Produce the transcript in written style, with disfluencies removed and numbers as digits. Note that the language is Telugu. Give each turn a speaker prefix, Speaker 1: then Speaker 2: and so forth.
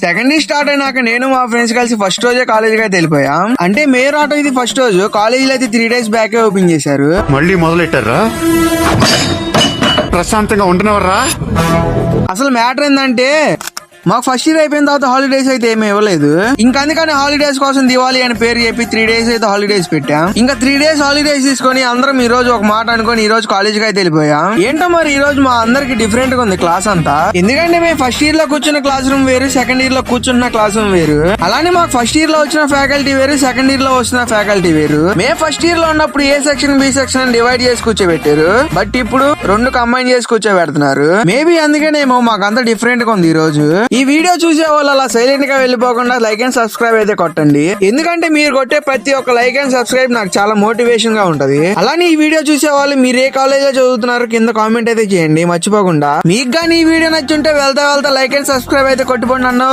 Speaker 1: సెకండ్ ఇయర్ స్టార్ట్ అయినాక నేను మా ఫ్రెండ్స్ కలిసి ఫస్ట్ రోజే కాలేజీకి అయితే వెళ్ళిపోయాం. అంటే మే రావటం ఇది ఫస్ట్ రోజు, కాలేజీలో అయితే 3 days బ్యాక్ ఓపెన్ చేశారు.
Speaker 2: మళ్ళీ మొదలెట్టారా? ప్రశాంతంగా ఉంటున్నవర్రా?
Speaker 1: అసలు మ్యాటర్ ఏంటంటే మాకు ఫస్ట్ ఇయర్ అయిపోయిన తర్వాత హాలిడేస్ అయితే ఏమి ఇవ్వలేదు. ఇంకా అందుకని హాలిడేస్ కోసం దివాళీ అని పేరు చెప్పి 3 days అయితే హాలిడేస్ పెట్టాం. ఇంకా 3 days హాలిడేస్ తీసుకొని అందరం ఈ రోజు ఒక మాట అనుకొని ఈ రోజు కాలేజీకి అయితే వెళ్ళిపోయాం. ఏంటో మరి ఈ రోజు మా అందరికి డిఫరెంట్ గా ఉంది క్లాస్ అంతా. ఎందుకంటే మేము ఫస్ట్ ఇయర్ లో కూర్చున్న క్లాస్ రూమ్ వేరు, సెకండ్ ఇయర్ లో కూర్చున్న క్లాస్ రూమ్ వేరు. అలానే మాకు ఫస్ట్ ఇయర్ లో వచ్చిన ఫ్యాకల్టీ వేరు, సెకండ్ ఇయర్ లో వచ్చిన ఫ్యాకల్టీ వేరు. మేము ఫస్ట్ ఇయర్ లో ఉన్నప్పుడు ఏ సెక్షన్ బి సెక్షన్ డివైడ్ చేసి కూర్చోబెట్టారు. బట్ ఇప్పుడు 2 కంబైన్ చేసి కూర్చోబెడుతున్నారు. మేబీ అందుకనేమో మాకు అంతా డిఫరెంట్ గా ఉంది ఈ రోజు. ఈ వీడియో చూసే వాళ్ళు అలా సైలెంట్ గా వెళ్ళిపోకుండా లైక్ అండ్ సబ్స్క్రైబ్ అయితే కొట్టండి. ఎందుకంటే మీరు కొట్టే ప్రతి ఒక్క లైక్ అండ్ సబ్స్క్రైబ్ నాకు చాలా మోటివేషన్ గా ఉంటది. అలానే ఈ వీడియో చూసే వాళ్ళు మీరు ఏ కాలేజ్ లో చదువుతున్నారు కింద కామెంట్ అయితే చేయండి మర్చిపోకుండా. మీకు గానీ ఈ వీడియో నచ్చుంటే వెళ్తా లైక్ అండ్ సబ్స్క్రైబ్ అయితే కొట్టుకోండి అన్నో.